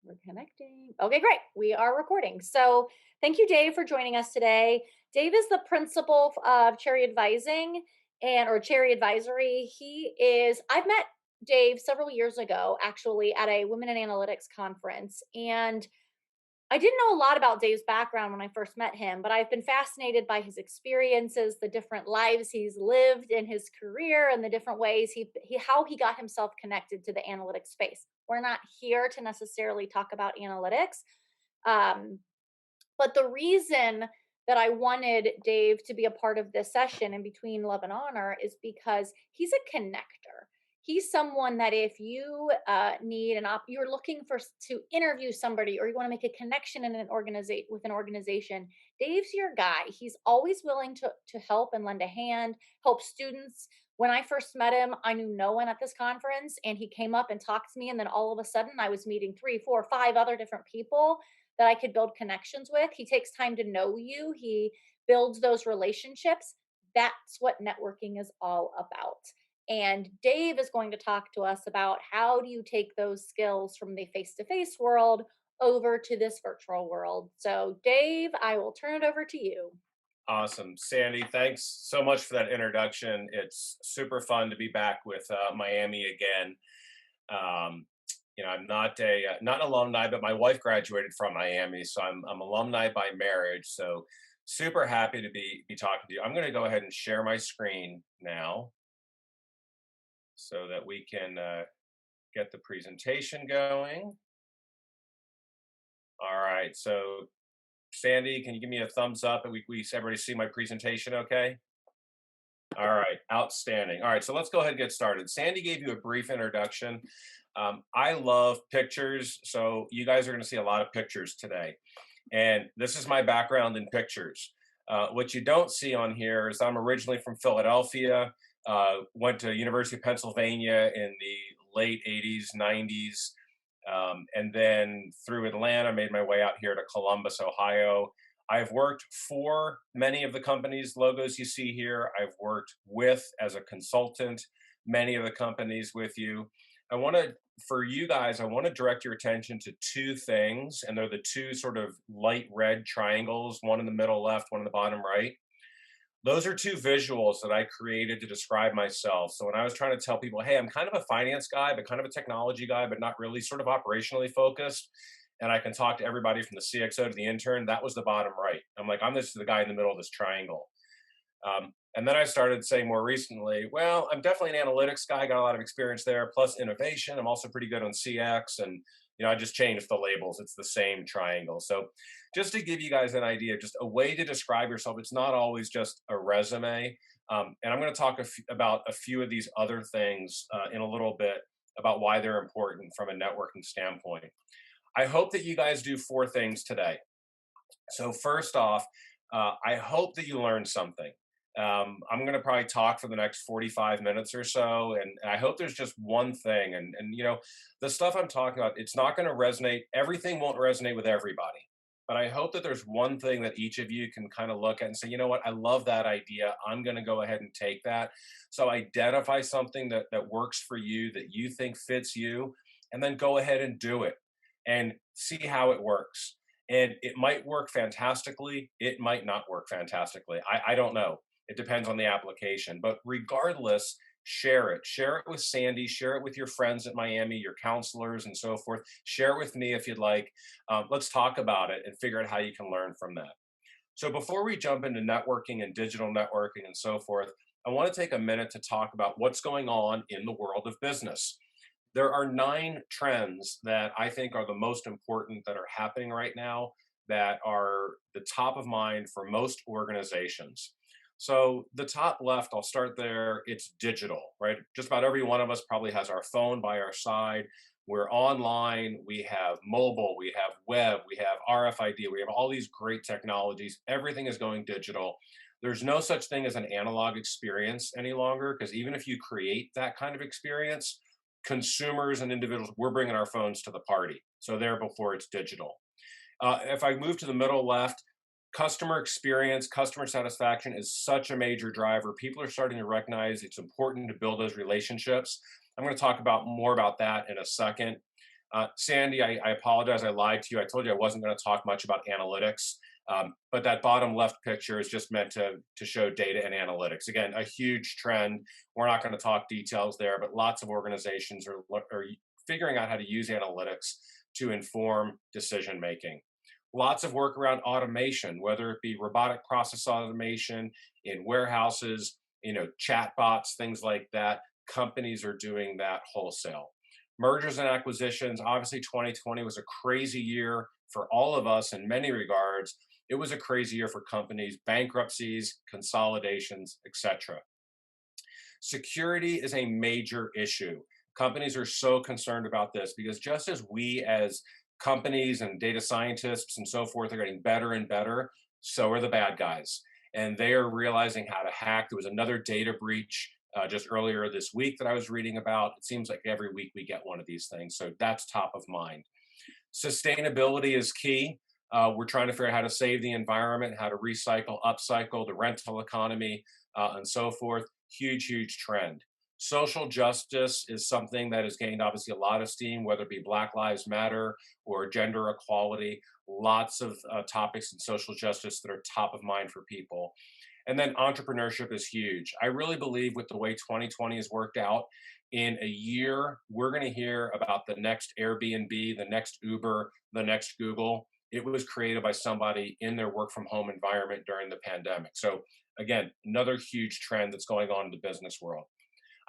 We're connecting. Okay, great. We are recording. So, thank you, Dave, for joining us today. Dave is the principal of Cherry Advising or Cherry Advisory. I've met Dave several years ago, actually, at a Women in Analytics conference. And I didn't know a lot about Dave's background when I first met him, but I've been fascinated by his experiences, the different lives he's lived in his career, and the different ways how he got himself connected to the analytics space. We're not here to necessarily talk about analytics, um, but the reason that I wanted Dave to be a part of this session in between love and honor is because he's a connector. He's someone that if you need you're looking to interview somebody, or you want to make a connection in an organization with an organization. Dave's your guy. He's always willing to help and lend a hand, help students. When I first met him, I knew no one at this conference, and he came up and talked to me, and then all of a sudden, I was meeting three, four, five other different people that I could build connections with. He takes time to know you, he builds those relationships. That's what networking is all about. And Dave is going to talk to us about how do you take those skills from the face to face world over to this virtual world. So, Dave, I will turn it over to you. Awesome. Sandy, thanks so much for that introduction. It's super fun to be back with Miami again. Um, I'm not an alumni, but my wife graduated from Miami, so I'm alumni by marriage. So super happy to be talking to you. I'm going to go ahead and share my screen now so that we can get the presentation going. All right. So Sandy, can you give me a thumbs up and we everybody see my presentation okay? All right, outstanding. All right, so let's go ahead and get started. Sandy gave you a brief introduction. I love pictures, so you guys are going to see a lot of pictures today. And this is my background in pictures. What you don't see on here is I'm originally from Philadelphia, went to University of Pennsylvania in the late 80s, 90s, and then through Atlanta, made my way out here to Columbus, Ohio. I've worked for many of the companies, logos you see here. I've worked with as a consultant, many of the companies with you. For you guys, I want to direct your attention to two things, and they're the two sort of light red triangles, one in the middle left, one in the bottom right. Those are two visuals that I created to describe myself. So when I was trying to tell people, hey, I'm kind of a finance guy, but kind of a technology guy, but not really sort of operationally focused, and I can talk to everybody from the CXO to the intern, that was the bottom right. I'm like, I'm just the guy in the middle of this triangle. And then I started saying more recently, well, I'm definitely an analytics guy, got a lot of experience there, plus innovation. I'm also pretty good on CX. And, I just changed the labels. It's the same triangle. So just to give you guys an idea, just a way to describe yourself, it's not always just a resume. And I'm going to talk about a few of these other things in a little bit about why they're important from a networking standpoint. I hope that you guys do four things today. So first off, I hope that you learned something. I'm going to probably talk for the next 45 minutes or so, and I hope there's just one thing. And the stuff I'm talking about, it's not going to resonate. Everything won't resonate with everybody. But I hope that there's one thing that each of you can kind of look at and say, you know what, I love that idea. I'm going to go ahead and take that. So identify something that works for you, that you think fits you, and then go ahead and do it and see how it works. And it might work fantastically. It might not work fantastically. I don't know. It depends on the application. But regardless, share it. Share it with Sandy. Share it with your friends at Miami, your counselors, and so forth. Share it with me if you'd like. Let's talk about it and figure out how you can learn from that. So before we jump into networking and digital networking and so forth, I want to take a minute to talk about what's going on in the world of business. There are 9 trends that I think are the most important that are happening right now that are the top of mind for most organizations. So the top left, I'll start there. It's digital, right? Just about every one of us probably has our phone by our side. We're online, we have mobile, we have web, we have RFID, we have all these great technologies. Everything is going digital. There's no such thing as an analog experience any longer, because even if you create that kind of experience, consumers and individuals, we're bringing our phones to the party. So there before it's digital. If I move to the middle left, customer experience, customer satisfaction is such a major driver. People are starting to recognize it's important to build those relationships. I'm going to talk about more about that in a second. Sandy, I apologize. I lied to you. I told you I wasn't going to talk much about analytics. But that bottom left picture is just meant to show data and analytics. Again, a huge trend. We're not going to talk details there, but lots of organizations are figuring out how to use analytics to inform decision making. Lots of work around automation, whether it be robotic process automation in warehouses, chat bots, things like that. Companies are doing that wholesale. Mergers and acquisitions, obviously 2020 was a crazy year for all of us in many regards. It was a crazy year for companies, bankruptcies, consolidations, etc. Security is a major issue. Companies are so concerned about this because just as we as companies and data scientists and so forth are getting better and better, so are the bad guys. And they are realizing how to hack. There was another data breach just earlier this week that I was reading about. It seems like every week we get one of these things. So that's top of mind. Sustainability is key. We're trying to figure out how to save the environment, how to recycle, upcycle, the rental economy, and so forth. Huge, huge trend. Social justice is something that has gained obviously a lot of steam, whether it be Black Lives Matter or gender equality. Lots of topics in social justice that are top of mind for people. And then entrepreneurship is huge. I really believe with the way 2020 has worked out, in a year, we're going to hear about the next Airbnb, the next Uber, the next Google. It was created by somebody in their work from home environment during the pandemic. So, again, another huge trend that's going on in the business world.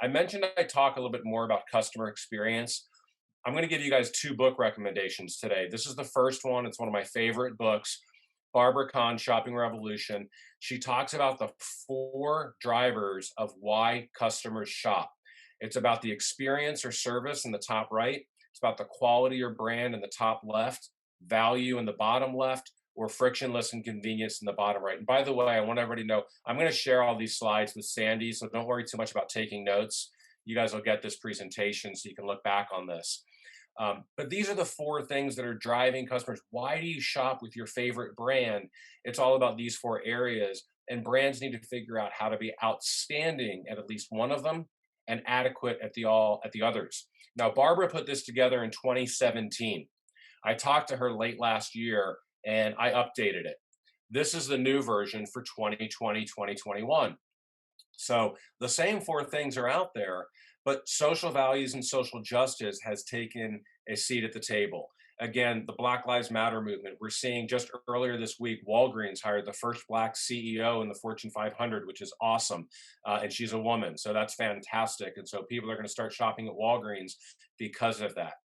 I mentioned I talk a little bit more about customer experience. I'm going to give you guys two book recommendations today. This is the first one. It's one of my favorite books, Barbara Kahn's Shopping Revolution. She talks about the four drivers of why customers shop. It's about the experience or service in the top right. It's about the quality or brand in the top left, value in the bottom left, or frictionless and convenience in the bottom right. And by the way, I want everybody to know I'm going to share all these slides with Sandy, so don't worry too much about taking notes. You guys will get this presentation so you can look back on this. But these are the four things that are driving customers. Why do you shop with your favorite brand? It's all about these four areas, and brands need to figure out how to be outstanding at least one of them and adequate at the others. Now, Barbara put this together in 2017. I talked to her late last year and I updated it. This is the new version for 2020, 2021. So the same four things are out there, but social values and social justice has taken a seat at the table. Again, the Black Lives Matter movement. We're seeing just earlier this week, Walgreens hired the first Black CEO in the Fortune 500, which is awesome. And she's a woman. So that's fantastic. And so people are going to start shopping at Walgreens because of that.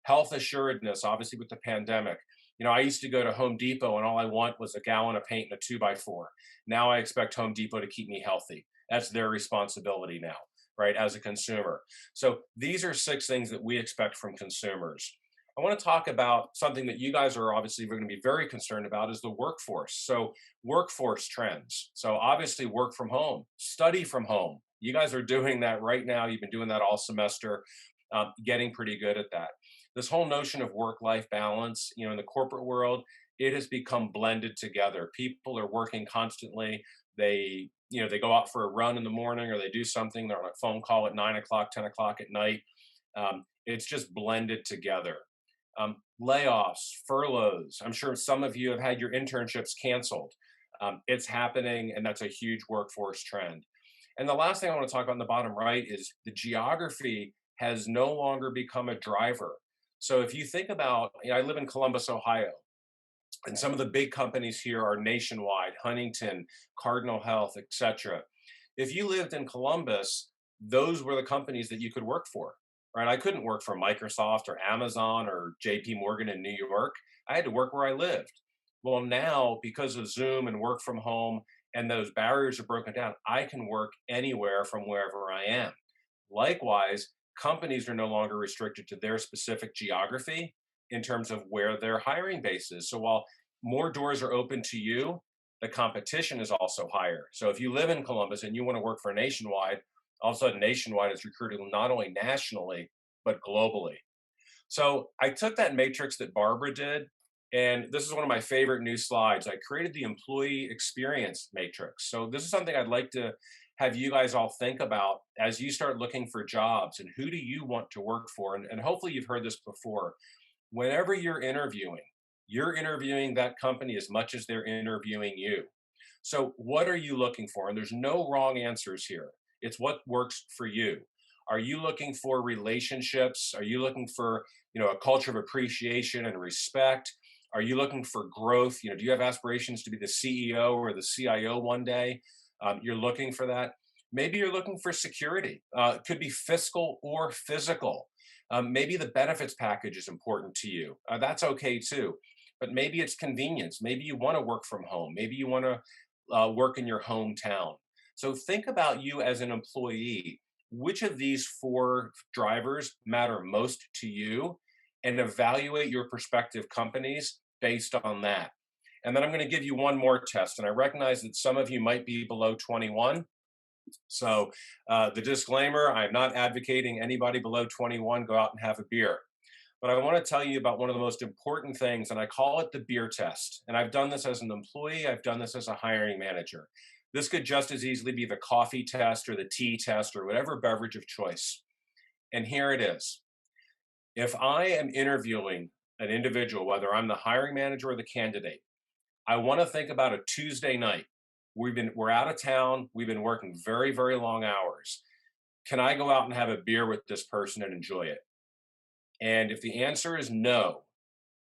Health assuredness, obviously, with the pandemic. I used to go to Home Depot and all I want was a gallon of paint and a 2x4. Now I expect Home Depot to keep me healthy. That's their responsibility now, right, as a consumer. So these are six things that we expect from consumers. I want to talk about something that you guys are obviously going to be very concerned about is the workforce. So workforce trends. So obviously work from home, study from home. You guys are doing that right now. You've been doing that all semester, getting pretty good at that. This whole notion of work-life balance, in the corporate world, it has become blended together. People are working constantly. They go out for a run in the morning or they do something. They're on a phone call at 9 o'clock, 10 o'clock at night. It's just blended together. Layoffs, furloughs. I'm sure some of you have had your internships canceled. It's happening, and that's a huge workforce trend. And the last thing I want to talk about in the bottom right is the geography has no longer become a driver. So if you think about, I live in Columbus, Ohio, and some of the big companies here are Nationwide, Huntington, Cardinal Health, etc. If you lived in Columbus, those were the companies that you could work for, right? I couldn't work for Microsoft or Amazon or JP Morgan in New York. I had to work where I lived. Well, now because of Zoom and work from home and those barriers are broken down, I can work anywhere from wherever I am. Likewise, companies are no longer restricted to their specific geography in terms of where their hiring base is. So while more doors are open to you, the competition is also higher. So if you live in Columbus and you want to work for Nationwide, all of a sudden Nationwide is recruiting not only nationally, but globally. So I took that matrix that Barbara did, and this is one of my favorite new slides. I created the employee experience matrix. So this is something I'd like to have you guys all think about as you start looking for jobs and who do you want to work for? And hopefully you've heard this before. Whenever you're interviewing that company as much as they're interviewing you. So, what are you looking for? And there's no wrong answers here. It's what works for you. Are you looking for relationships? Are you looking for, a culture of appreciation and respect? Are you looking for growth? Do you have aspirations to be the CEO or the CIO one day? You're looking for that. Maybe you're looking for security. It could be fiscal or physical. Maybe the benefits package is important to you. That's okay too. But maybe it's convenience. Maybe you want to work from home. Maybe you want to work in your hometown. So think about you as an employee. Which of these four drivers matter most to you? And evaluate your prospective companies based on that. And then I'm going to give you one more test. And I recognize that some of you might be below 21. So the disclaimer, I'm not advocating anybody below 21 go out and have a beer. But I want to tell you about one of the most important things, and I call it the beer test. And I've done this as an employee, I've done this as a hiring manager. This could just as easily be the coffee test or the tea test or whatever beverage of choice. And here it is. If I am interviewing an individual, whether I'm the hiring manager or the candidate, I want to think about a Tuesday night. We're out of town, we've been working very, very long hours. Can I go out and have a beer with this person and enjoy it? And if the answer is no,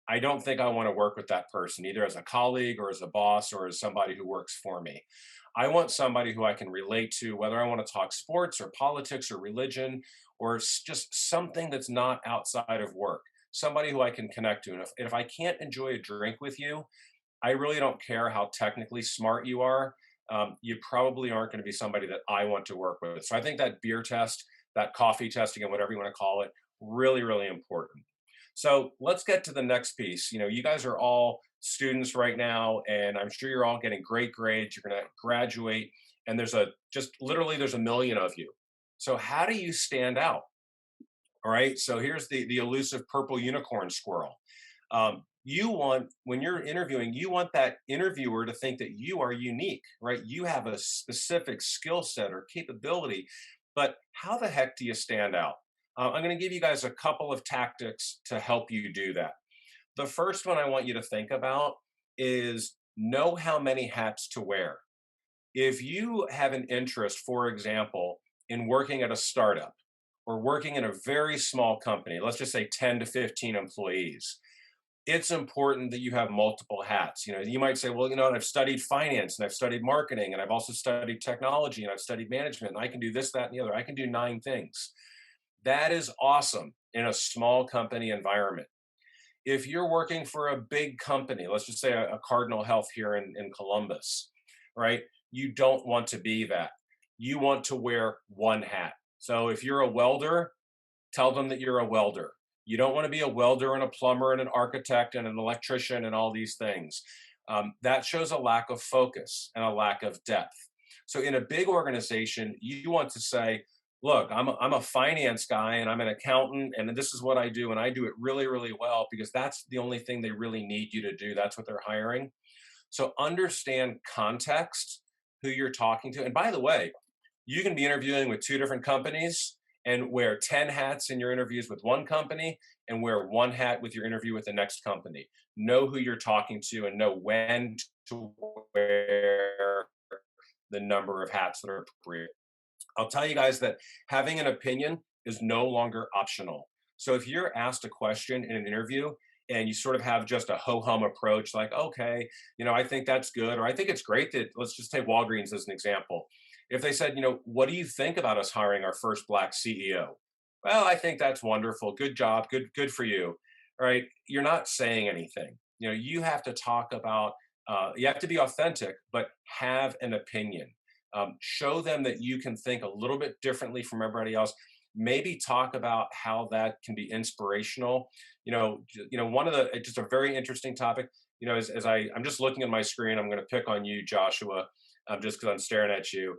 I don't think I want to work with that person, either as a colleague or as a boss or as somebody who works for me. I want somebody who I can relate to, whether I want to talk sports or politics or religion or just something that's not outside of work, somebody who I can connect to. And if I can't enjoy a drink with you, I really don't care how technically smart you are. You probably aren't going to be somebody that I want to work with. So I think that beer test, that coffee test, again, whatever you want to call it, really, really important. So let's get to the next piece. You guys are all students right now, and I'm sure you're all getting great grades. You're going to graduate, and there's a million of you. So how do you stand out? All right. So here's the elusive purple unicorn squirrel. When you're interviewing, you want that interviewer to think that you are unique, right? You have a specific skill set or capability, but how the heck do you stand out? I'm going to give you guys a couple of tactics to help you do that. The first one I want you to think about is know how many hats to wear. If you have an interest, for example, in working at a startup or working in a very small company, let's just say 10 to 15 employees, it's important that you have multiple hats. You might say, well, I've studied finance and I've studied marketing and I've also studied technology and I've studied management and I can do this, that, and the other. I can do 9 things. That is awesome in a small company environment. If you're working for a big company, let's just say a Cardinal Health here in Columbus, right? You don't want to be that. You want to wear one hat. So if you're a welder, tell them that you're a welder. You don't want to be a welder and a plumber and an architect and an electrician and all these things. That shows a lack of focus and a lack of depth. So in a big organization, you want to say, look, I'm a finance guy and I'm an accountant and this is what I do and I do it really, really well because that's the only thing they really need you to do. That's what they're hiring. So understand context, who you're talking to. And by the way, you can be interviewing with 2 different companies and wear 10 hats in your interviews with one company and wear one hat with your interview with the next company. Know who you're talking to and know when to wear the number of hats that are appropriate. I'll tell you guys that having an opinion is no longer optional. So if you're asked a question in an interview and you sort of have just a ho-hum approach, like, okay, I think that's good, or I think it's great that, let's just take Walgreens as an example. If they said, what do you think about us hiring our first Black CEO? Well, I think that's wonderful. Good job. Good for you. All right. You're not saying anything. You have to talk about, you have to be authentic, but have an opinion. Show them that you can think a little bit differently from everybody else. Maybe talk about how that can be inspirational. One of the just a very interesting topic. I'm just looking at my screen, I'm going to pick on you, Joshua, just because I'm staring at you.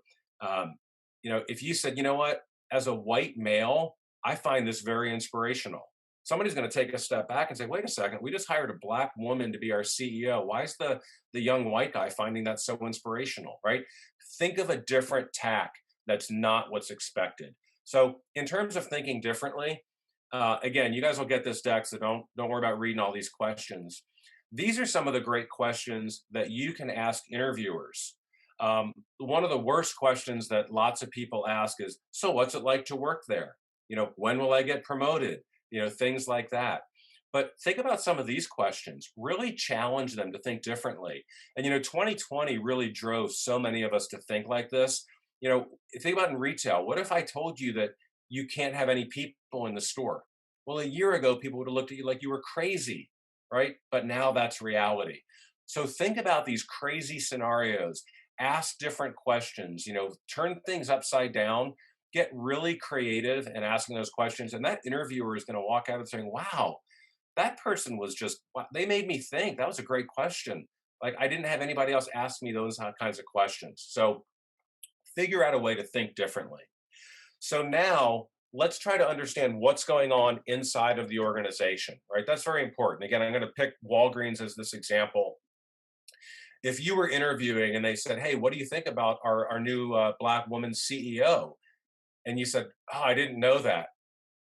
If you said, what, as a white male, I find this very inspirational. Somebody's going to take a step back and say, wait a second, we just hired a Black woman to be our CEO. Why is the young white guy finding that so inspirational, right? Think of a different tack. That's not what's expected. So, in terms of thinking differently, again, you guys will get this deck, so don't worry about reading all these questions. These are some of the great questions that you can ask interviewers. One of the worst questions that lots of people ask is, "So, what's it like to work there? When will I get promoted?" Things like that. But think about some of these questions. Really challenge them to think differently. And 2020 really drove so many of us to think like this. Think about in retail. What if I told you that you can't have any people in the store? Well, a year ago, people would have looked at you like you were crazy, right? But now that's reality. So think about these crazy scenarios, ask different questions, turn things upside down, get really creative in asking those questions. And that interviewer is going to walk out and saying, wow, that person was just, wow, they made me think. That was a great question. Like I didn't have anybody else ask me those kinds of questions. So figure out a way to think differently. So now let's try to understand what's going on inside of the organization, right? That's very important. Again, I'm going to pick Walgreens as this example. If you were interviewing and they said, hey, what do you think about our new Black woman CEO? And you said, oh, I didn't know that,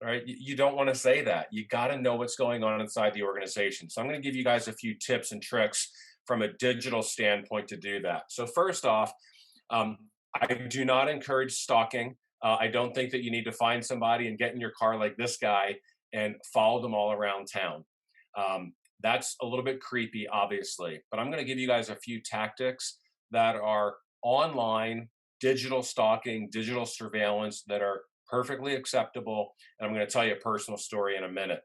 right? You don't want to say that. You got to know what's going on inside the organization. So I'm going to give you guys a few tips and tricks from a digital standpoint to do that. So, first off, um, I do not encourage stalking. I don't think that you need to find somebody and get in your car like this guy and follow them all around town. That's a little bit creepy, obviously, but I'm going to give you guys a few tactics that are online, digital stalking, digital surveillance that are perfectly acceptable. And I'm going to tell you a personal story in a minute.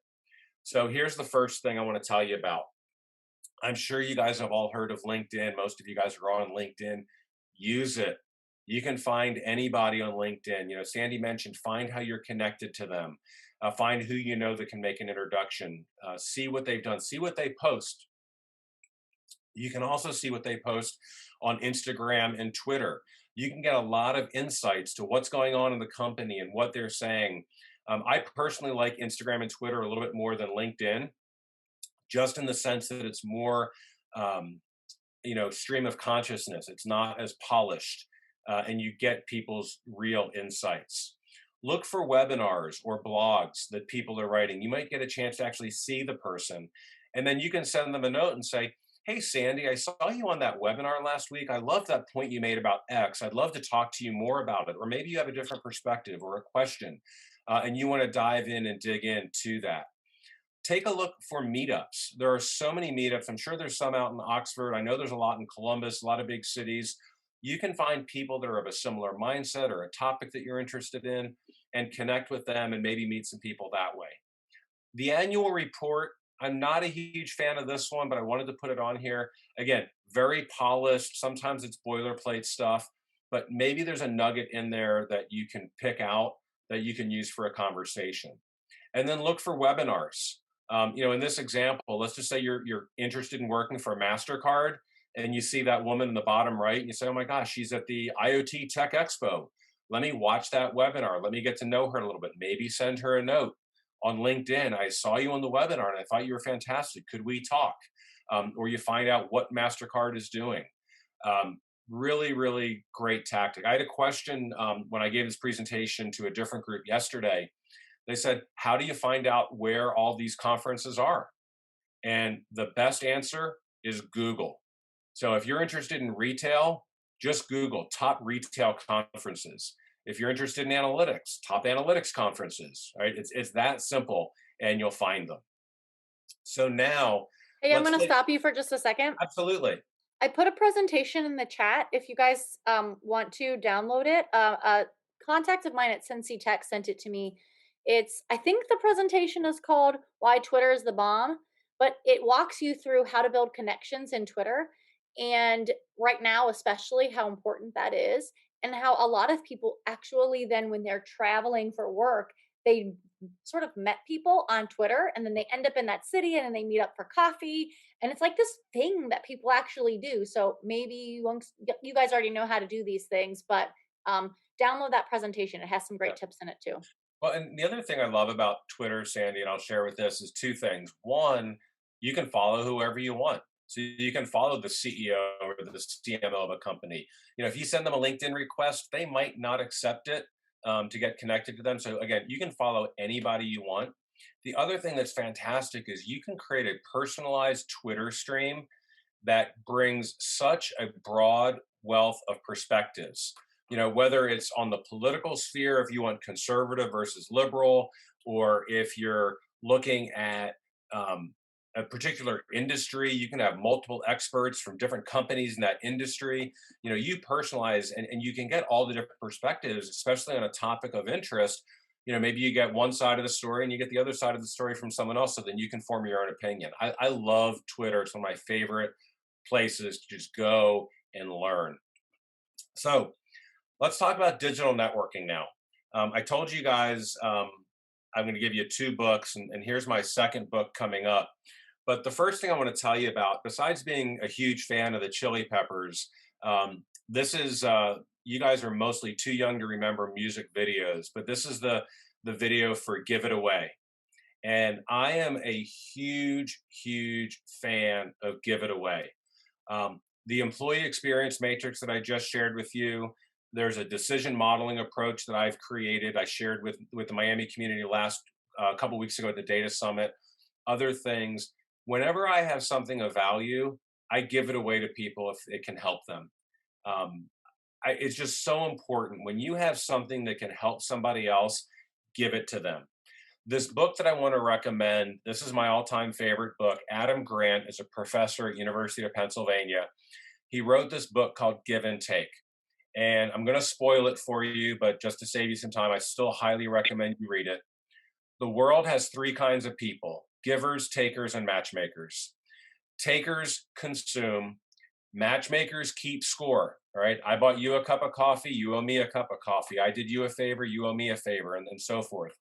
So here's the first thing I want to tell you about. I'm sure you guys have all heard of LinkedIn. Most of you guys are on LinkedIn. Use it. You can find anybody on LinkedIn. Sandy mentioned find how you're connected to them. Find who you know that can make an introduction. See what they've done. See what they post. You can also see what they post on Instagram and Twitter. You can get a lot of insights to what's going on in the company and what they're saying. I personally like Instagram and Twitter a little bit more than LinkedIn, just in the sense that it's more, stream of consciousness. It's not as polished, and you get people's real insights. Look for webinars or blogs that people are writing. You might get a chance to actually see the person, and then you can send them a note and say, hey, Sandy, I saw you on that webinar last week. I love that point you made about X. I'd love to talk to you more about it. Or maybe you have a different perspective or a question, and you want to dive in and dig into that. Take a look for meetups. There are so many meetups. I'm sure there's some out in Oxford. I know there's a lot in Columbus, a lot of big cities. You can find people that are of a similar mindset or a topic that you're interested in and connect with them and maybe meet some people that way. The annual report, I'm not a huge fan of this one, but I wanted to put it on here. Again, very polished. Sometimes it's boilerplate stuff, but maybe there's a nugget in there that you can pick out that you can use for a conversation. And then look for webinars. In this example, let's just say you're interested in working for MasterCard and you see that woman in the bottom right and you say, oh my gosh, she's at the IoT Tech Expo. Let me watch that webinar. Let me get to know her a little bit. Maybe send her a note on LinkedIn. I saw you on the webinar and I thought you were fantastic. Could we talk? Or you find out what MasterCard is doing. Really, really great tactic. I had a question when I gave this presentation to a different group yesterday. They said, how do you find out where all these conferences are? And the best answer is Google. So if you're interested in retail, just Google top retail conferences. If you're interested in analytics, top analytics conferences, right? It's that simple and you'll find them. So now Hey, I'm let's going to get stop you for just a second. absolutely. I put a presentation in the chat if you guys want to download it. A contact of mine at Cincy Tech sent it to me. I think the presentation is called Why Twitter is the Bomb, but it walks you through how to build connections in Twitter. And right now, especially how important that is, and how a lot of people actually then, when they're traveling for work, they sort of met people on Twitter and then they end up in that city and then they meet up for coffee and it's like this thing that people actually do. So maybe you guys already know how to do these things, but download that presentation. It has some great tips in it too. Well, and the other thing I love about Twitter, Sandy, and I'll share with this is two things. One, you can follow whoever you want. So you can follow the CEO or the CMO of a company. If you send them a LinkedIn request, they might not accept it to get connected to them. So again, you can follow anybody you want. The other thing that's fantastic is you can create a personalized Twitter stream that brings such a broad wealth of perspectives. Whether it's on the political sphere, if you want conservative versus liberal, or if you're looking at a particular industry, you can have multiple experts from different companies in that industry. You personalize and you can get all the different perspectives, especially on a topic of interest. Maybe you get one side of the story and you get the other side of the story from someone else, so then you can form your own opinion. I love Twitter. It's one of my favorite places to just go and learn. So let's talk about digital networking now. I told you guys I'm going to give you two books, and here's my second book coming up. But the first thing I want to tell you about, besides being a huge fan of the Chili Peppers, this is you guys are mostly too young to remember music videos, but this is the video for "Give It Away." And I am a huge, huge fan of "Give It Away." The employee experience matrix that I just shared with you, there's a decision modeling approach that I've created. I shared with the Miami community last couple weeks ago at the Data Summit. Other things. Whenever I have something of value, I give it away to people if it can help them. Um, it's just so important. When you have something that can help somebody else, give it to them. This book that I want to recommend, this is my all-time favorite book. Adam Grant is a professor at University of Pennsylvania. He wrote this book called Give and Take. And I'm going to spoil it for you, but just to save you some time, I still highly recommend you read it. The world has three kinds of people: givers, takers, and matchmakers. Takers consume, matchmakers keep score. All right. I bought you a cup of coffee, you owe me a cup of coffee. I did you a favor, you owe me a favor, and so forth.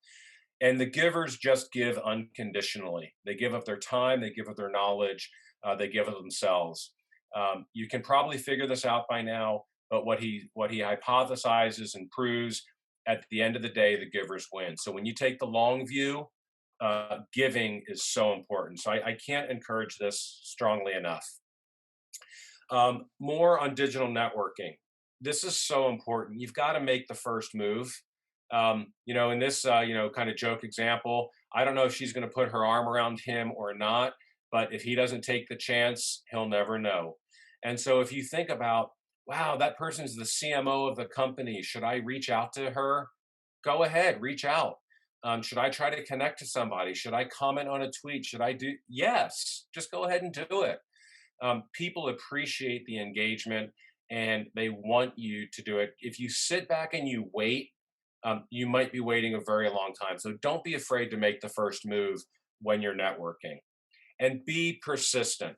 And the givers just give unconditionally. They give up their time, they give up their knowledge, they give of themselves. You can probably figure this out by now, but what he hypothesizes and proves, at the end of the day, the givers win. So when you take the long view, giving is so important. So I can't encourage this strongly enough. More on digital networking. This is so important. You've got to make the first move. In this, kind of joke example, I don't know if she's going to put her arm around him or not, but if he doesn't take the chance, he'll never know. And so if you think about, wow, that person's the CMO of the company, should I reach out to her? Go ahead, reach out. Should I try to connect to somebody? Should I comment on a tweet? Should I do? Yes, just go ahead and do it. People appreciate the engagement and they want you to do it. If you sit back and you wait, you might be waiting a very long time. So don't be afraid to make the first move when you're networking, and be persistent.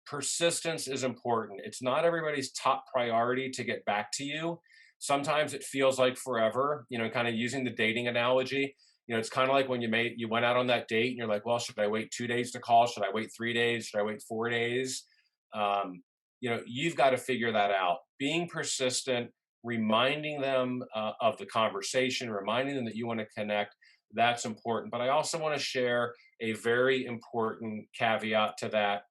Persistence is important. It's not everybody's top priority to get back to you. Sometimes it feels like forever, kind of using the dating analogy. It's kind of like when you went out on that date and you're like, well, should I wait 2 days to call? Should I wait 3 days? Should I wait 4 days? You've got to figure that out. Being persistent, reminding them of the conversation, reminding them that you want to connect, that's important. But I also want to share a very important caveat to that.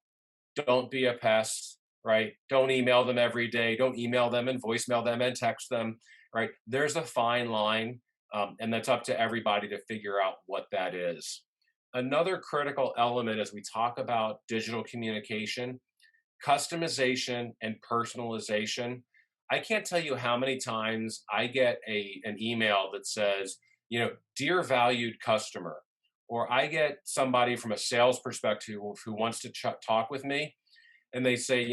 Don't be a pest, right? Don't email them every day. Don't email them and voicemail them and text them, right? There's a fine line, and that's up to everybody to figure out what that is. Another critical element as we talk about digital communication: customization and personalization. I can't tell you how many times I get an email that says, dear valued customer, or I get somebody from a sales perspective who wants to talk with me, and they say,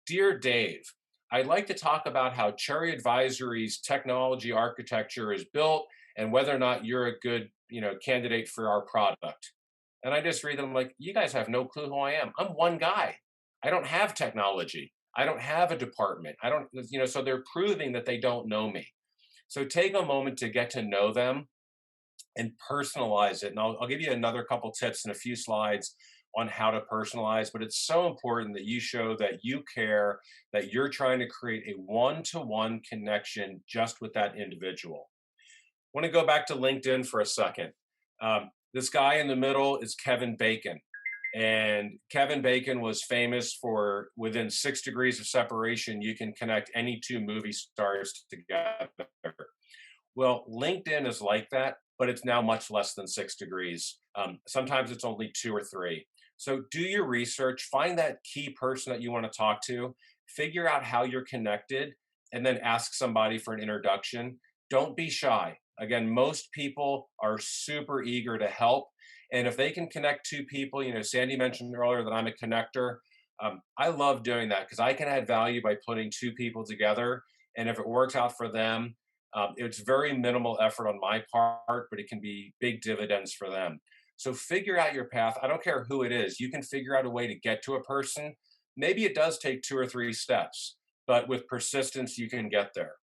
dear Dave, I'd like to talk about how Cherry Advisory's technology architecture is built and whether or not you're a good, candidate for our product. And I just read them like, you guys have no clue who I am. I'm one guy. I don't have technology. I don't have a department. I don't, so they're proving that they don't know me. So take a moment to get to know them and personalize it. And I'll give you another couple tips in a few slides on how to personalize, but it's so important that you show that you care, that you're trying to create a one-to-one connection just with that individual. I want to go back to LinkedIn for a second. This guy in the middle is Kevin Bacon. And Kevin Bacon was famous for within 6 degrees of separation, you can connect any two movie stars together. Well, LinkedIn is like that, but it's now much less than 6 degrees. Sometimes it's only two or three. So do your research, find that key person that you want to talk to, figure out how you're connected, and then ask somebody for an introduction. Don't be shy. Again, most people are super eager to help. And if they can connect two people, Sandy mentioned earlier that I'm a connector. I love doing that because I can add value by putting two people together. And if it works out for them, it's very minimal effort on my part, but it can be big dividends for them. So figure out your path. I don't care who it is. You can figure out a way to get to a person. Maybe it does take two or three steps, but with persistence, you can get there.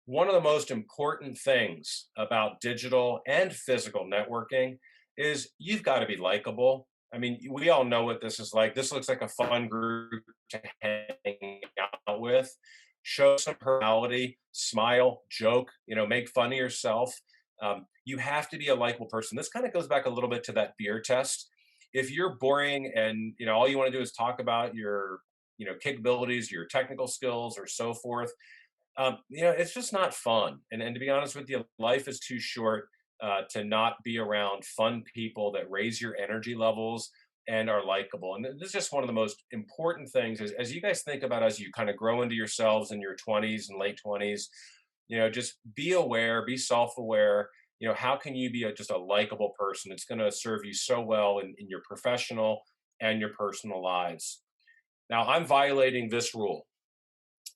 One of the most important things about digital and physical networking is you've got to be likable. I mean, we all know what this is like. This looks like a fun group to hang out with. Show some personality, smile, joke, make fun of yourself. You have to be a likable person. This kind of goes back a little bit to that beer test. If you're boring and all you want to do is talk about your capabilities, your technical skills, or so forth, it's just not fun. And to be honest with you, life is too short to not be around fun people that raise your energy levels and are likable. And this is just one of the most important things as you guys think about as you kind of grow into yourselves in your 20s and late 20s, just be aware, be self-aware. How can you be just a likable person? It's going to serve you so well in your professional and your personal lives. Now, I'm violating this rule: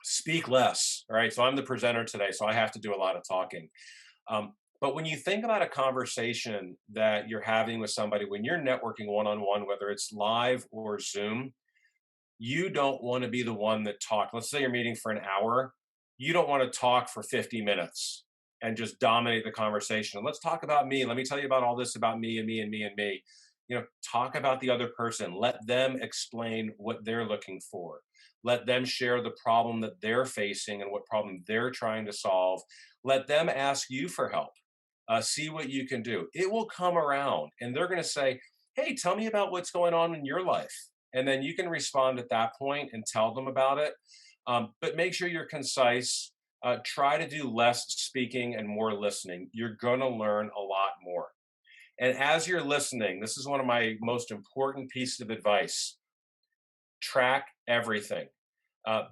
speak less. All right. So I'm the presenter today, so I have to do a lot of talking. But when you think about a conversation that you're having with somebody, when you're networking one on one, whether it's live or Zoom, you don't want to be the one that talks. Let's say you're meeting for an hour. You don't want to talk for 50 minutes and just dominate the conversation. Let's talk about me. Let me tell you about all this about me and me and me and me. Talk about the other person. Let them explain what they're looking for. Let them share the problem that they're facing and what problem they're trying to solve. Let them ask you for help. See what you can do. It will come around and they're going to say, hey, tell me about what's going on in your life. And then you can respond at that point and tell them about it. But make sure you're concise. Try to do less speaking and more listening. You're going to learn a lot more. And as you're listening, this is one of my most important pieces of advice: track everything.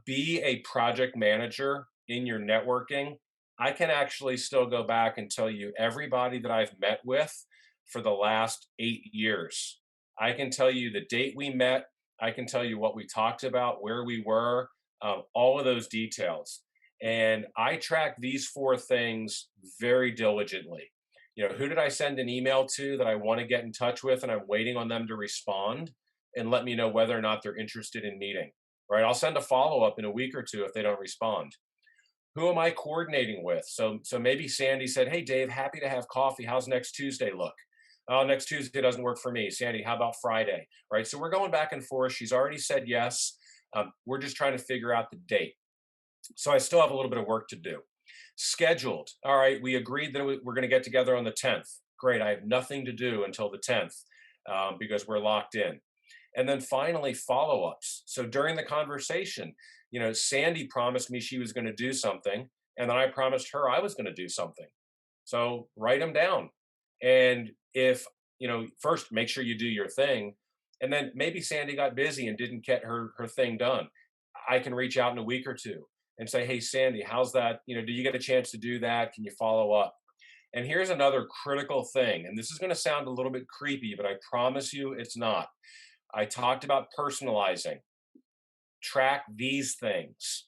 Be a project manager in your networking. I can actually still go back and tell you everybody that I've met with for the last 8 years. I can tell you the date we met. I can tell you what we talked about, where we were, all of those details. And I track these four things very diligently. Who did I send an email to that I want to get in touch with and I'm waiting on them to respond and let me know whether or not they're interested in meeting, right? I'll send a follow up in a week or two if they don't respond. Who am I coordinating with? So maybe Sandy said, hey, Dave, happy to have coffee. How's next Tuesday look? Oh, next Tuesday doesn't work for me. Sandy, how about Friday? Right. So we're going back and forth. She's already said yes. We're just trying to figure out the date. So I still have a little bit of work to do. Scheduled. All right. We agreed that we're going to get together on the 10th. Great. I have nothing to do until the 10th because we're locked in. And then finally, follow ups. So during the conversation, Sandy promised me she was going to do something. And then I promised her I was going to do something. So write them down. And if, first make sure you do your thing. And then maybe Sandy got busy and didn't get her thing done. I can reach out in a week or two and say, hey, Sandy, how's that? Do you get a chance to do that? Can you follow up? And here's another critical thing. And this is going to sound a little bit creepy, but I promise you it's not. I talked about personalizing. Track these things.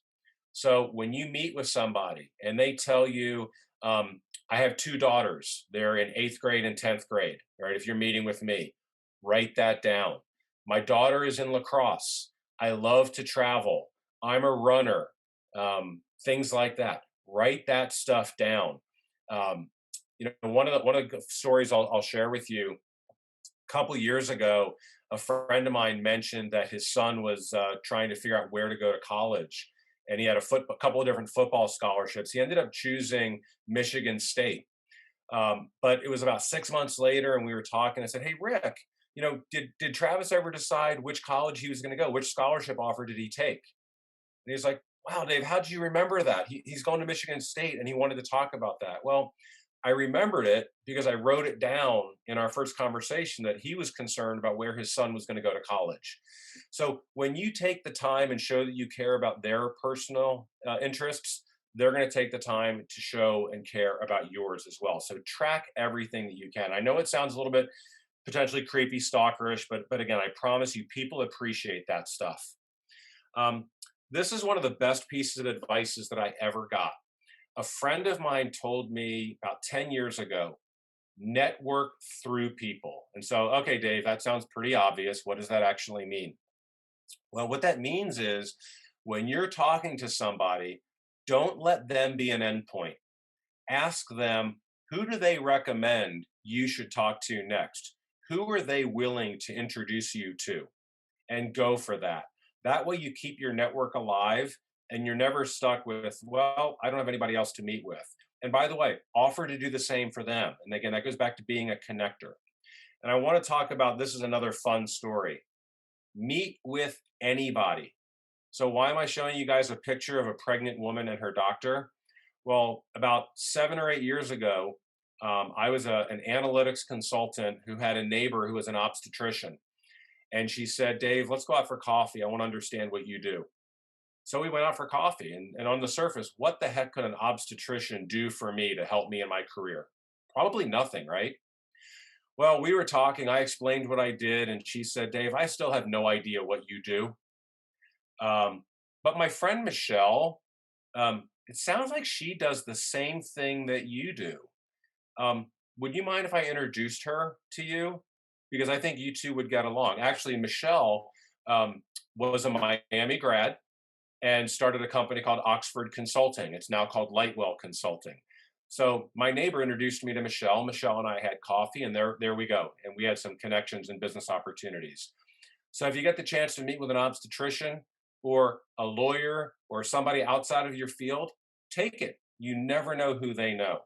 So when you meet with somebody and they tell you, I have two daughters, they're in 8th grade and 10th grade, right? If you're meeting with me, write that down. My daughter is in lacrosse. I love to travel. I'm a runner. Things like that. Write that stuff down. One of the stories I'll share with you. A couple years ago, a friend of mine mentioned that his son was trying to figure out where to go to college, and he had a couple of different football scholarships. He ended up choosing Michigan State, but it was about 6 months later, and we were talking. I said, "Hey, Rick, did Travis ever decide which college he was going to go? Which scholarship offer did he take? And he's like, wow, Dave, how did you remember that? He's going to Michigan State and he wanted to talk about that. Well, I remembered it because I wrote it down in our first conversation that he was concerned about where his son was going to go to college. So when you take the time and show that you care about their personal interests, they're going to take the time to show and care about yours as well. So track everything that you can. I know it sounds a little bit potentially creepy, stalkerish, but again, I promise you, people appreciate that stuff. Um, this is one of the best pieces of advices that I ever got. A friend of mine told me about 10 years ago, network through people. And so, okay, Dave, that sounds pretty obvious. What does that actually mean? Well, what that means is when you're talking to somebody, don't let them be an endpoint. Ask them, who do they recommend you should talk to next? Who are they willing to introduce you to? And go for that. That way, you keep your network alive and you're never stuck with, well, I don't have anybody else to meet with. And by the way, offer to do the same for them. And again, that goes back to being a connector. And I want to talk about this is another fun story. Meet with anybody. So, why am I showing you guys a picture of a pregnant woman and her doctor? Well, about 7 or 8 years ago, I was an analytics consultant who had a neighbor who was an obstetrician. And she said, Dave, let's go out for coffee. I want to understand what you do. So we went out for coffee. And on the surface, what the heck could an obstetrician do for me to help me in my career? Probably nothing, right? Well, we were talking. I explained what I did. And she said, Dave, I still have no idea what you do. But my friend Michelle, it sounds like she does the same thing that you do. Would you mind if I introduced her to you? Because I think you two would get along. Actually, Michelle was a Miami grad and started a company called Oxford Consulting. It's now called Lightwell Consulting. So my neighbor introduced me to Michelle. Michelle and I had coffee, and there we go. And we had some connections and business opportunities. So if you get the chance to meet with an obstetrician or a lawyer or somebody outside of your field, take it. You never know who they know.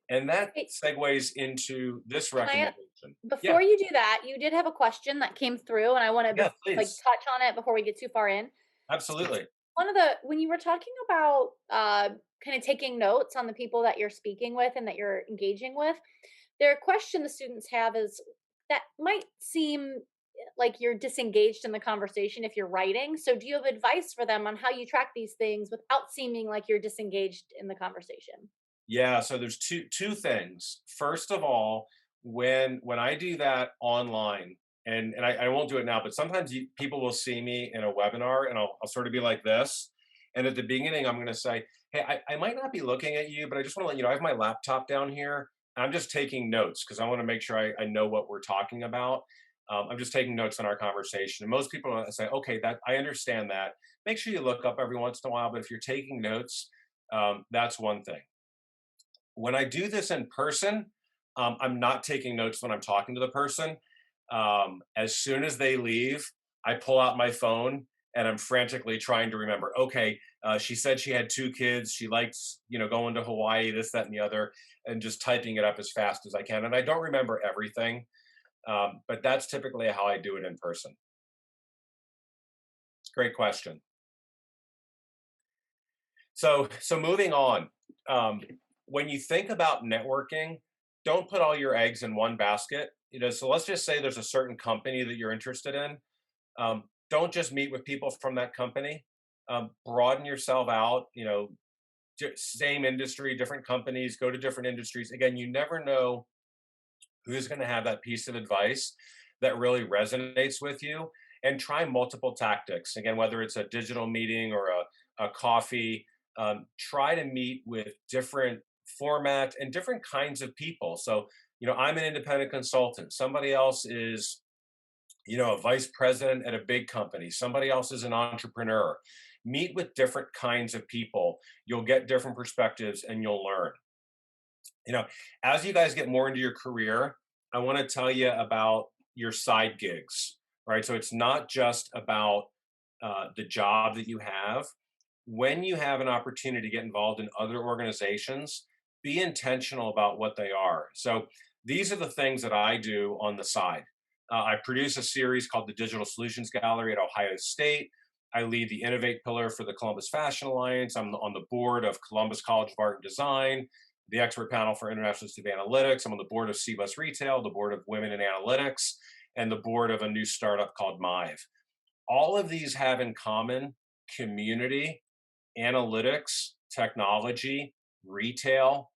And that Hey, segues into this can I recommendation. Yeah, before you do that, you did have a question that came through, and I want to yeah, like please. touch on it before we get too far in. Absolutely. One of the when you were talking about kind of taking notes on the people that you're speaking with and that you're engaging with, their question the students have is that might seem like you're disengaged in the conversation if you're writing. So do you have advice for them on how you track these things without seeming like you're disengaged in the conversation? Yeah, so there's two things. First of all, when I do that online, and I won't do it now, but sometimes people will see me in a webinar, and I'll sort of be like this. And at the beginning, I'm going to say, "Hey, I might not be looking at you, but I just want to let you know I have my laptop down here. I'm just taking notes because I want to make sure I know what we're talking about. I'm just taking notes on our conversation." And most people say, "Okay, that I understand that. Make sure you look up every once in a while, but if you're taking notes, that's one thing." When I do this in person, I'm not taking notes when I'm talking to the person. As soon as they leave, I pull out my phone and I'm frantically trying to remember. Okay, she said she had 2 kids. She likes, going to Hawaii, this, that, and the other, and just typing it up as fast as I can. And I don't remember everything, but that's typically how I do it in person. Great question. So moving on. Um, when you think about networking, don't put all your eggs in one basket. So let's just say there's a certain company that you're interested in. Don't just meet with people from that company. Broaden yourself out. Same industry, different companies, go to different industries. Again, you never know who's going to have that piece of advice that really resonates with you. And try multiple tactics. Again, whether it's a digital meeting or a coffee, try to meet with different format and different kinds of people. So, I'm an independent consultant. Somebody else is, a vice president at a big company. Somebody else is an entrepreneur. Meet with different kinds of people. You'll get different perspectives and you'll learn. You know, as you guys get more into your career, I want to tell you about your side gigs, right? So it's not just about the job that you have. When you have an opportunity to get involved in other organizations, be intentional about what they are. So these are the things that I do on the side. I produce a series called the Digital Solutions Gallery at Ohio State. I lead the Innovate pillar for the Columbus Fashion Alliance. I'm on the board of Columbus College of Art and Design, the expert panel for International Institute of Analytics. I'm on the board of CBUS Retail, the board of Women in Analytics, and the board of a new startup called Mive. All of these have in common community, analytics, technology, retail.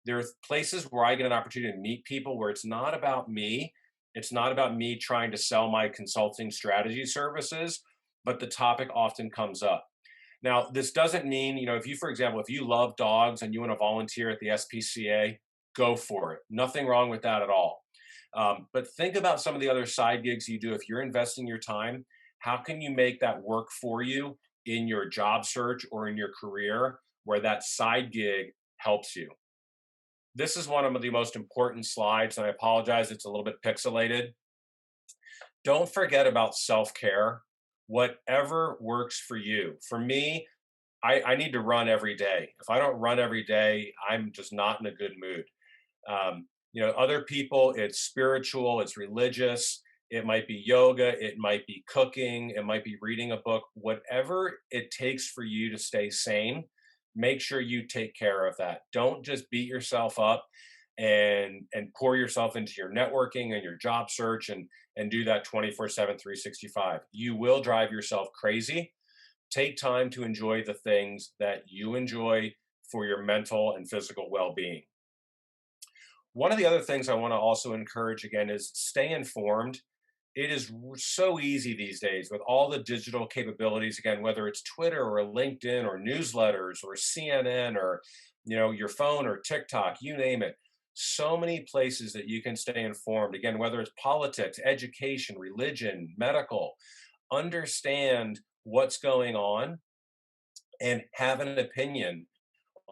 There are places where I get an opportunity to meet people where it's not about me. It's not about me trying to sell my consulting strategy services, but the topic often comes up. Now, this doesn't mean, if you, for example, if you love dogs and you want to volunteer at the SPCA, go for it. Nothing wrong with that at all. But think about some of the other side gigs you do. If you're investing your time, how can you make that work for you in your job search or in your career where that side gig helps you? This is one of the most important slides, and I apologize, it's a little bit pixelated. Don't forget about self care, whatever works for you. For me, I need to run every day. If I don't run every day, I'm just not in a good mood. Other people, it's spiritual, it's religious, it might be yoga, it might be cooking, it might be reading a book, whatever it takes for you to stay sane. Make sure you take care of that. Don't just beat yourself up and pour yourself into your networking and your job search and do that 24/7, 365. You will drive yourself crazy. Take time to enjoy the things that you enjoy for your mental and physical well-being. One of the other things I want to also encourage again is stay informed. It is so easy these days with all the digital capabilities, again, whether it's Twitter or LinkedIn or newsletters or CNN or your phone or TikTok, you name it. So many places that you can stay informed. Again, whether it's politics, education, religion, medical, understand what's going on and have an opinion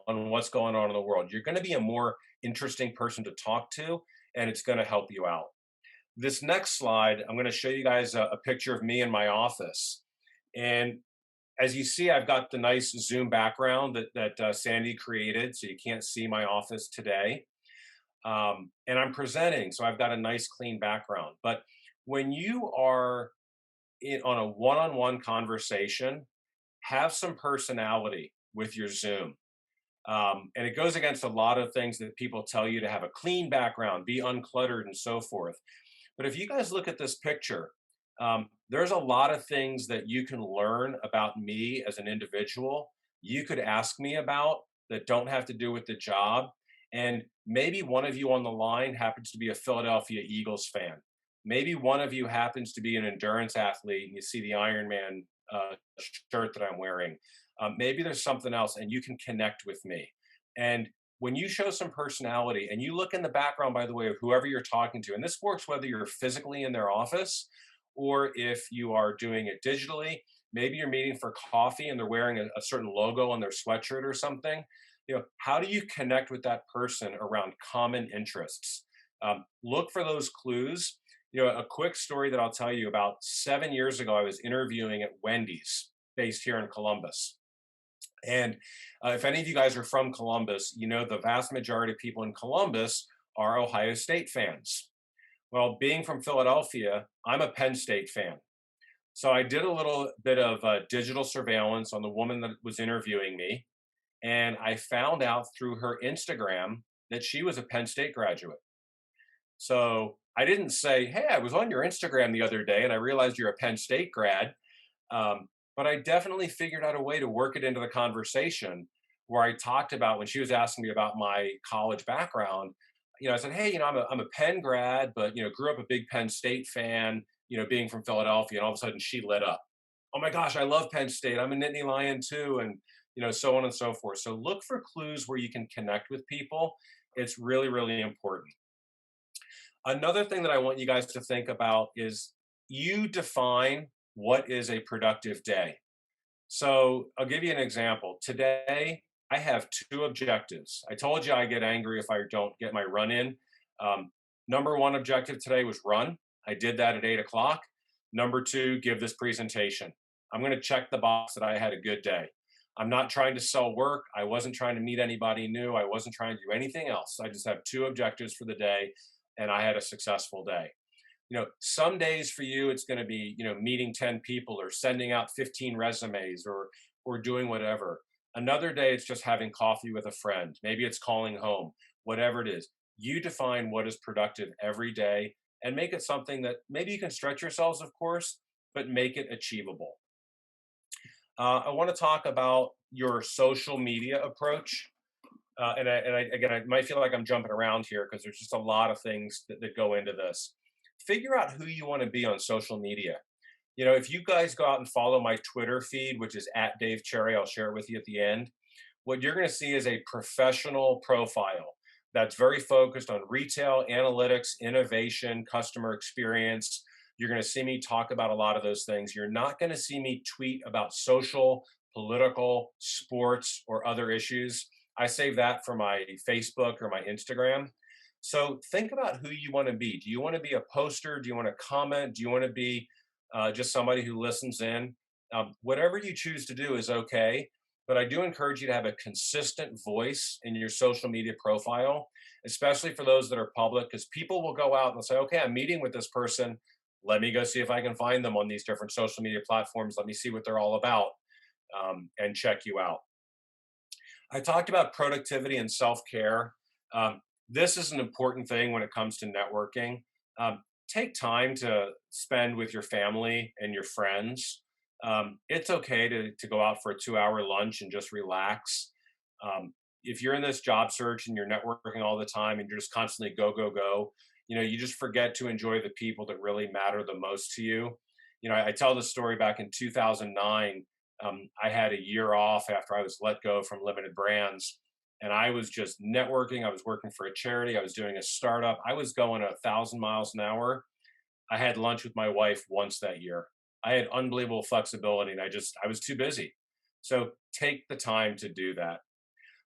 on what's going on in the world. You're going to be a more interesting person to talk to, and it's going to help you out. This next slide, I'm going to show you guys a picture of me in my office. And as you see, I've got the nice Zoom background that Sandy created, so you can't see my office today. And I'm presenting, so I've got a nice clean background. But when you are on a one-on-one conversation, have some personality with your Zoom. And it goes against a lot of things that people tell you to have a clean background, be uncluttered, and so forth. But if you guys look at this picture, there's a lot of things that you can learn about me as an individual. You could ask me about that don't have to do with the job. And maybe one of you on the line happens to be a Philadelphia Eagles fan. Maybe one of you happens to be an endurance athlete and you see the Ironman shirt that I'm wearing. Maybe there's something else and you can connect with me. And when you show some personality and you look in the background, by the way, of whoever you're talking to, and this works whether you're physically in their office or if you are doing it digitally, maybe you're meeting for coffee and they're wearing a certain logo on their sweatshirt or something. How do you connect with that person around common interests? Look for those clues. A quick story that I'll tell you: about 7 years ago, I was interviewing at Wendy's based here in Columbus. And if any of you guys are from Columbus, the vast majority of people in Columbus are Ohio State fans. Well, being from Philadelphia, I'm a Penn State fan. So I did a little bit of digital surveillance on the woman that was interviewing me. And I found out through her Instagram that she was a Penn State graduate. So I didn't say, hey, I was on your Instagram the other day and I realized you're a Penn State grad. But I definitely figured out a way to work it into the conversation where I talked about when she was asking me about my college background. I said, hey, I'm a Penn grad, but, grew up a big Penn State fan, being from Philadelphia. And all of a sudden she lit up. Oh my gosh, I love Penn State. I'm a Nittany Lion too. And, so on and so forth. So look for clues where you can connect with people. It's really, really important. Another thing that I want you guys to think about is you define what is a productive day. So I'll give you an example. Today, I have two objectives. I told you I get angry if I don't get my run in. Number one objective today was run. I did that at 8 o'clock. Number two, give this presentation. I'm going to check the box that I had a good day. I'm not trying to sell work. I wasn't trying to meet anybody new. I wasn't trying to do anything else. I just have two objectives for the day, and I had a successful day. Some days for you, it's going to be, meeting 10 people or sending out 15 resumes or doing whatever. Another day, it's just having coffee with a friend. Maybe it's calling home, whatever it is. You define what is productive every day and make it something that maybe you can stretch yourselves, of course, but make it achievable. I want to talk about your social media approach. Again, I might feel like I'm jumping around here because there's just a lot of things that go into this. Figure out who you want to be on social media. If you guys go out and follow my Twitter feed, which is at Dave Cherry, I'll share it with you at the end. What you're going to see is a professional profile that's very focused on retail, analytics, innovation, customer experience. You're going to see me talk about a lot of those things. You're not going to see me tweet about social, political, sports, or other issues. I save that for my Facebook or my Instagram. So think about who you want to be. Do you want to be a poster? Do you want to comment? Do you want to be just somebody who listens in? Whatever you choose to do is okay. But I do encourage you to have a consistent voice in your social media profile, especially for those that are public, because people will go out and say, okay, I'm meeting with this person. Let me go see if I can find them on these different social media platforms. Let me see what they're all about, and check you out. I talked about productivity and self care. This is an important thing when it comes to networking. Take time to spend with your family and your friends. It's okay to go out for a 2 hour lunch and just relax. If you're in this job search and you're networking all the time and you're just constantly go, go, go, you just forget to enjoy the people that really matter the most to you. I tell this story back in 2009. I had a year off after I was let go from Limited Brands, and I was just networking. I was working for a charity. I was doing a startup. I was going 1,000 miles an hour. I had lunch with my wife once that year. I had unbelievable flexibility, and I was too busy. So take the time to do that.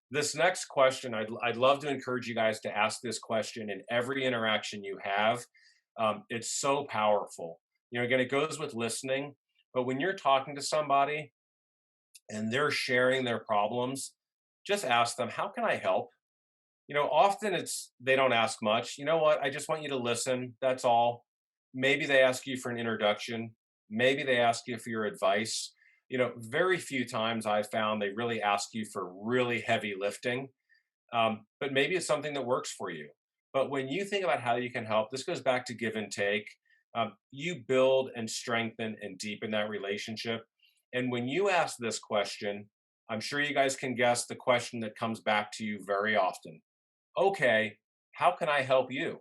This next question, I'd love to encourage you guys to ask this question in every interaction you have. It's so powerful. Again, it goes with listening, but when you're talking to somebody and they're sharing their problems, just ask them, how can I help? Often they don't ask much. You know what? I just want you to listen. That's all. Maybe they ask you for an introduction. Maybe they ask you for your advice. Very few times I've found they really ask you for really heavy lifting. But maybe it's something that works for you. But when you think about how you can help, this goes back to give and take. You build and strengthen and deepen that relationship. And when you ask this question, I'm sure you guys can guess the question that comes back to you very often. Okay, how can I help you?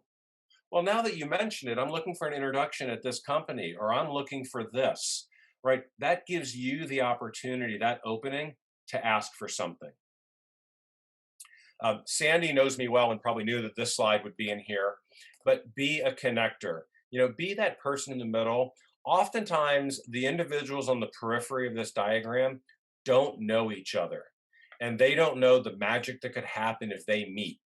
Well, now that you mention it, I'm looking for an introduction at this company, or I'm looking for this, right? That gives you the opportunity, that opening to ask for something. Sandy knows me well and probably knew that this slide would be in here, but be a connector. Be that person in the middle. Oftentimes, the individuals on the periphery of this diagram don't know each other, and they don't know the magic that could happen if they meet.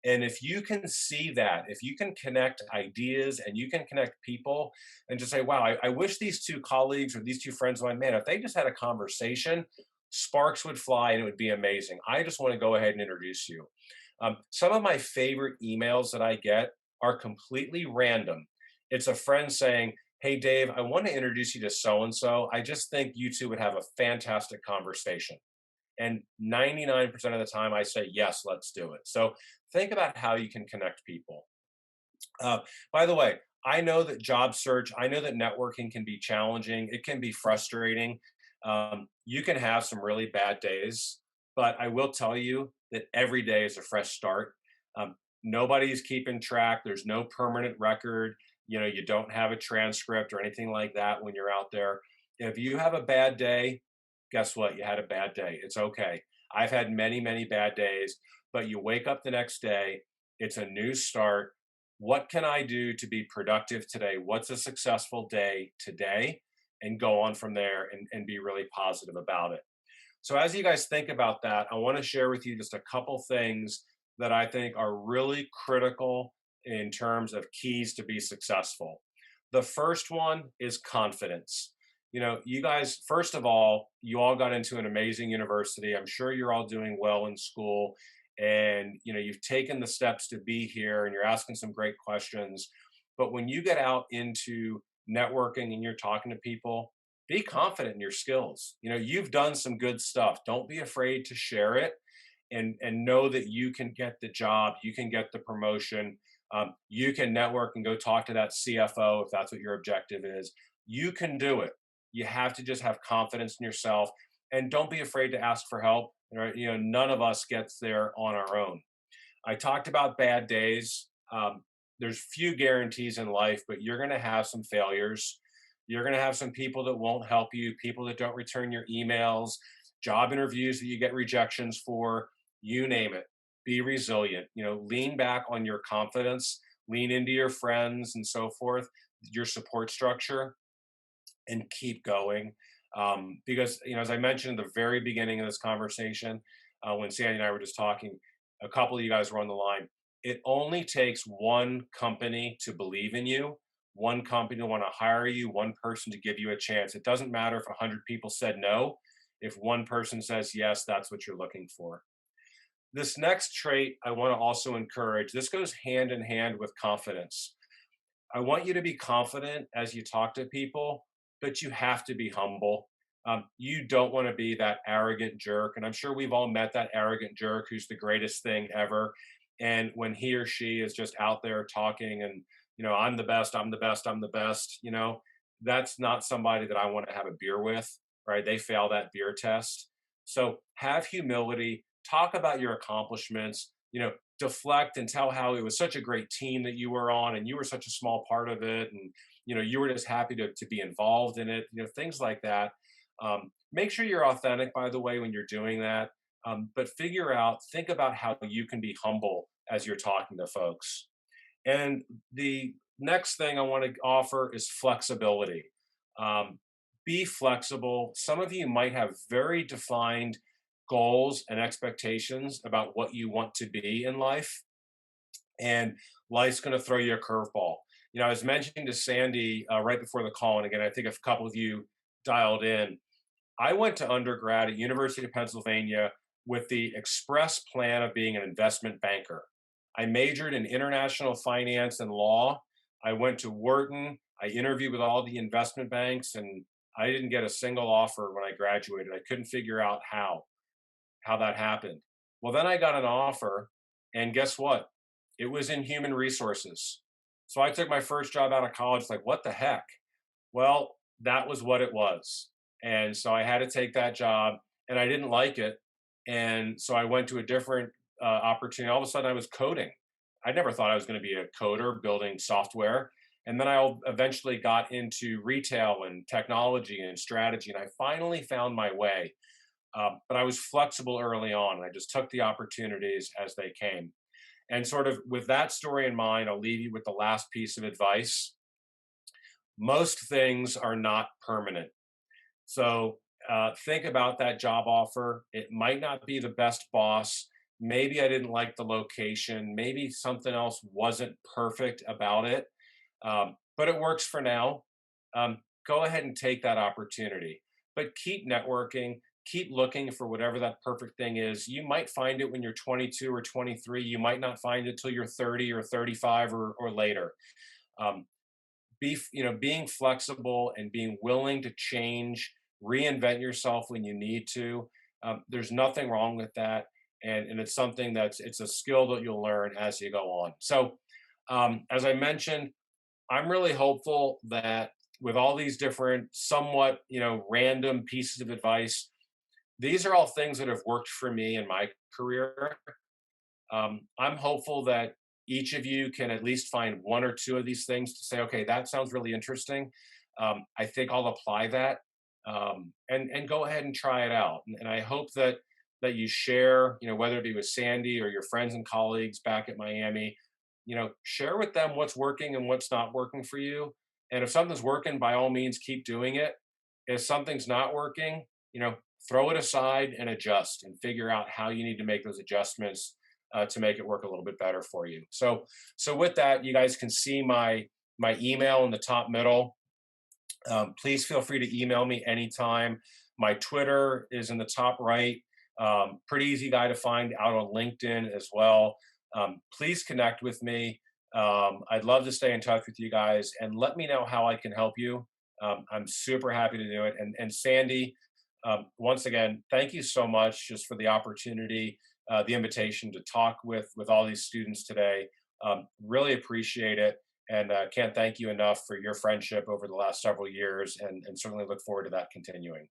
And if you can see that, if you can connect ideas and you can connect people and just say, wow, I wish these two colleagues or these two friends of mine, man, if they just had a conversation, sparks would fly and it would be amazing. I just want to go ahead and introduce you. Some of my favorite emails that I get are completely random. It's a friend saying, hey, Dave, I want to introduce you to so and so. I just think you two would have a fantastic conversation. And 99% of the time, I say, yes, let's do it. So think about how you can connect people. By the way, I know that job search, I know that networking can be challenging. It can be frustrating. You can have some really bad days, but I will tell you that every day is a fresh start. Nobody's keeping track. There's no permanent record. You don't have a transcript or anything like that when you're out there. If you have a bad day, guess what? You had a bad day. It's okay. I've had many, many bad days, but you wake up the next day. It's a new start. What can I do to be productive today? What's a successful day today? And go on from there and be really positive about it. So, as you guys think about that, I want to share with you just a couple things that I think are really critical in terms of keys to be successful. The first one is confidence. You guys, first of all, you all got into an amazing university. I'm sure you're all doing well in school, and you've taken the steps to be here and you're asking some great questions. But when you get out into networking and you're talking to people, be confident in your skills. You've done some good stuff. Don't be afraid to share it, and know that you can get the job, you can get the promotion, you can network and go talk to that CFO if that's what your objective is. You can do it. You have to just have confidence in yourself, and don't be afraid to ask for help. Right? None of us gets there on our own. I talked about bad days. There's few guarantees in life, but you're going to have some failures. You're going to have some people that won't help you, people that don't return your emails, job interviews that you get rejections for, you name it. Be resilient. Lean back on your confidence, lean into your friends and so forth, your support structure, and keep going. Because, as I mentioned at the very beginning of this conversation, when Sandy and I were just talking, a couple of you guys were on the line. It only takes one company to believe in you, one company to want to hire you, one person to give you a chance. It doesn't matter if 100 people said no. If one person says yes, that's what you're looking for. This next trait I want to also encourage, this goes hand in hand with confidence. I want you to be confident as you talk to people, but you have to be humble. You don't want to be that arrogant jerk. And I'm sure we've all met that arrogant jerk who's the greatest thing ever. And when he or she is just out there talking and, I'm the best, I'm the best, I'm the best, that's not somebody that I want to have a beer with, right? They fail that beer test. So have humility, talk about your accomplishments, deflect and tell how it was such a great team that you were on and you were such a small part of it, and you were just happy to be involved in it, things like that. Make sure you're authentic, by the way, when you're doing that. But think about how you can be humble as you're talking to folks. And the next thing I want to offer is flexibility. um, be flexible. Some of you might have very defined goals and expectations about what you want to be in life, and life's going to throw you a curveball. I was mentioning to Sandy right before the call, and again, I think a couple of you dialed in. I went to undergrad at University of Pennsylvania with the express plan of being an investment banker. I majored in international finance and law. I went to Wharton. I interviewed with all the investment banks, and I didn't get a single offer when I graduated. I couldn't figure out how that happened. Well, then I got an offer, and guess what? It was in human resources. So I took my first job out of college, like, what the heck? Well, that was what it was. And so I had to take that job, and I didn't like it. And so I went to a different opportunity. All of a sudden, I was coding. I never thought I was going to be a coder building software. And then I eventually got into retail and technology and strategy, and I finally found my way. But I was flexible early on, and I just took the opportunities as they came. And sort of with that story in mind, I'll leave you with the last piece of advice. Most things are not permanent. So think about that job offer. It might not be the best boss. Maybe I didn't like the location. Maybe something else wasn't perfect about it. But it works for now. Go ahead and take that opportunity. But keep networking, keep looking for whatever that perfect thing is. You might find it when you're 22 or 23. You might not find it till you're 30 or 35 or later. Um, being flexible and being willing to change, reinvent yourself when you need to. There's nothing wrong with that, and it's something it's a skill that you'll learn as you go on. So, as I mentioned, I'm really hopeful that with all these different, somewhat random pieces of advice, these are all things that have worked for me in my career. I'm hopeful that each of you can at least find one or two of these things to say, okay, that sounds really interesting. I think I'll apply that, and go ahead and try it out. And I hope that you share, whether it be with Sandy or your friends and colleagues back at Miami, share with them what's working and what's not working for you. And if something's working, by all means, keep doing it. If something's not working, throw it aside and adjust and figure out how you need to make those adjustments to make it work a little bit better for you. So with that, you guys can see my email in the top middle. Please feel free to email me anytime. My Twitter is in the top right. Pretty easy guy to find out on LinkedIn as well. Please connect with me. I'd love to stay in touch with you guys and let me know how I can help you. I'm super happy to do it. And Sandy, once again, thank you so much just for the opportunity, the invitation to talk with all these students today. Really appreciate it, and can't thank you enough for your friendship over the last several years, and certainly look forward to that continuing.